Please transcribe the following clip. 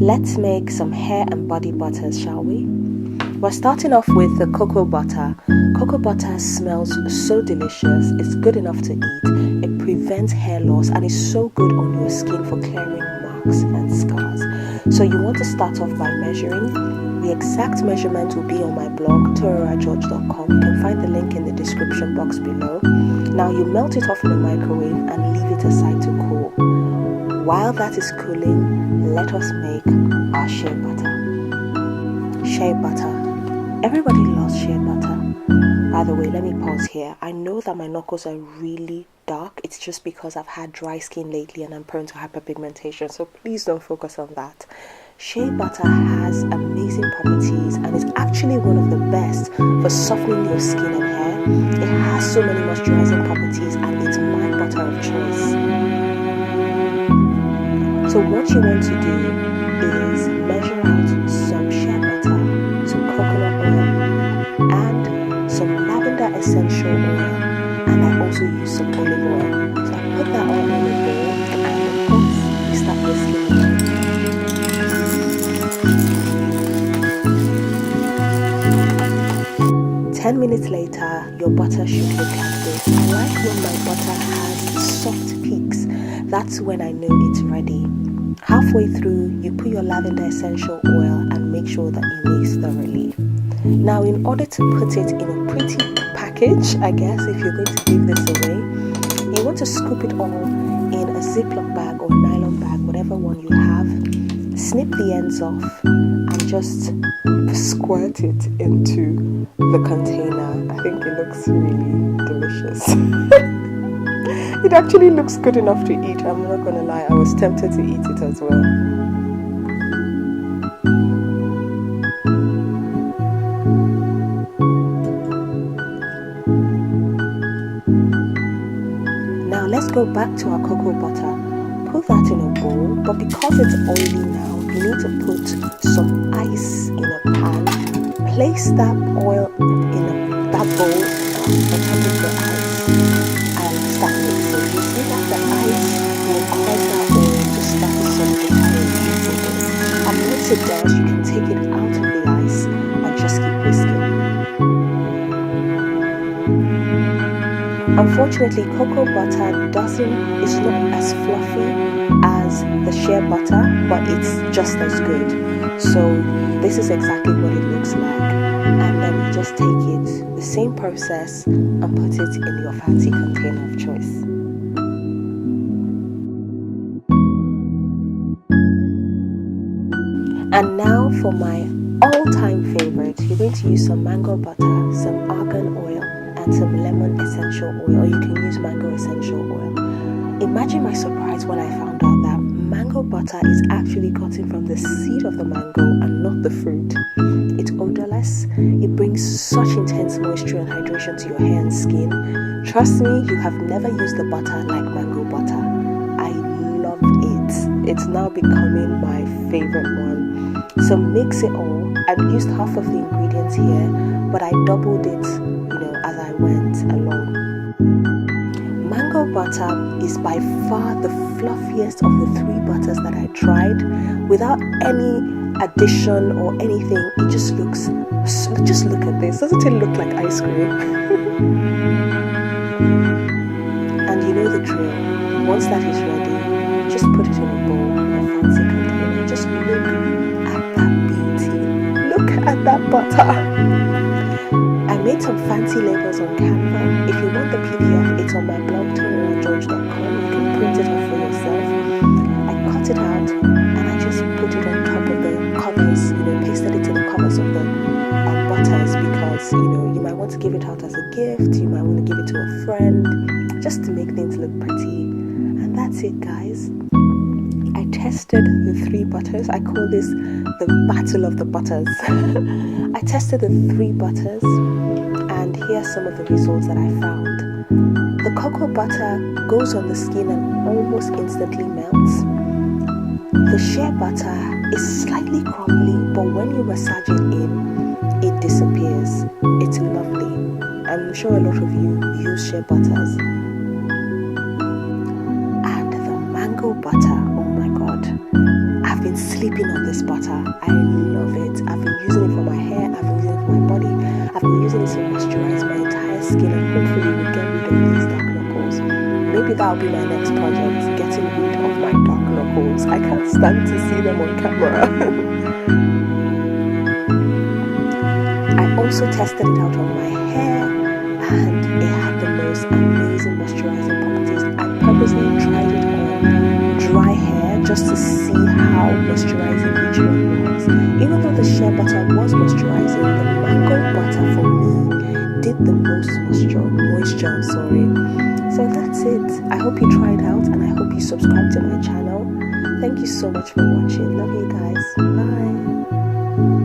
Let's make some hair and body butters, shall we? We're starting off with the cocoa butter. Cocoa butter smells so delicious. It's good enough to eat. It prevents hair loss and is so good on your skin for clearing marks and scars. So you want to start off by measuring. The exact measurement will be on my blog, torageorge.com. You can find the link in the description box below. Now you melt it off in the microwave and leave it aside to cool. While that is cooling, let us make our shea butter. Shea butter. Everybody loves shea butter. By the way, let me pause here. I know that my knuckles are really dark. It's just because I've had dry skin lately and I'm prone to hyperpigmentation. So please don't focus on that. Shea butter has amazing properties and is actually one of the best for softening your skin and hair. It has so many moisturising properties and it's my butter of choice. So what you want to do is measure out some shea butter, some coconut oil, and some lavender essential oil, and I also use some olive oil. So I put that all in a bowl, and of course, we start whisking it. 10 minutes later, your butter should look like this. I like when my butter has soft peaks. That's when I know it's ready. Halfway through, you put your lavender essential oil and make sure that you mix thoroughly. Now, in order to put it in a pretty package, I guess, if you're going to give this away, you want to scoop it all in a Ziploc bag or nylon bag, whatever one you have. Snip the ends off and just squirt it into the container. I think it looks really delicious. It actually looks good enough to eat. I'm not gonna lie, I was tempted to eat it as well. Now let's go back to our cocoa butter. Put that in a bowl, but because it's oily now, you need to put some ice in a pan. Place that oil in that bowl on top of the ice and start mixing. You see that the ice will cause that oil to start to solidification. And once it does, you can take it out of the ice and just keep whisking. Unfortunately, cocoa butter is not as fluffy as the shea butter, but it's just as good. So this is exactly what it looks like. And then you just take it, the same process, and put it in your fancy container of choice. And now for my all-time favorite, you're going to use some mango butter, some argan oil, and some lemon essential oil, or you can use mango essential oil. Imagine my surprise when I found out that mango butter is actually gotten from the seed of the mango and not the fruit. It's odorless. It brings such intense moisture and hydration to your hair and skin. Trust me, you have never used the butter like mango butter. I love it. It's now becoming my favorite one. So mix it all. I've used half of the ingredients here, but I doubled it, as I went along. Mango butter is by far the fluffiest of the three butters that I tried. Without any addition or anything, it just looks, just look at this. Doesn't it look like ice cream? And you know the drill. Once that is ready, just put it in a bowl, a fancy container. Just look at that beauty. Look at that butter. I made some fancy labels on Canva. If you want the PDF, it's on my blog, torageorge.com. You can print it off for yourself. I cut it out and I just put it on top of the covers, pasted it to the covers of the butters because, you might want to give it out as a gift. You might want to give it to a friend just to make things look pretty. And that's it, guys. I tested the three butters. I call this the battle of the butters. I tested the three butters and here are some of the results that I found. The cocoa butter goes on the skin and almost instantly melts. The shea butter is slightly crumbly, but when you massage it in, it disappears. It's lovely. I'm sure a lot of you use shea butters. And the mango butter, oh my god. I've been sleeping on this butter. I love it. I've been using it for my hair, I've been using it for my body, I've been using it to moisturize my entire skin, and hopefully we'll get rid of these dark knuckles. Maybe that'll be my next project, getting rid of my dark knuckles. I can't stand to see them on camera. I also tested it out on my hair, and it had the most amazing moisturizing properties. I purposely tried it on dry hair just to see how moisturizing each one was. Even though the shea butter was moisturizing, the mango butter for me did the most moisture. So that's it. I hope you try it out, and I hope you subscribe to my channel. Thank you so much for watching. Love you guys. Bye.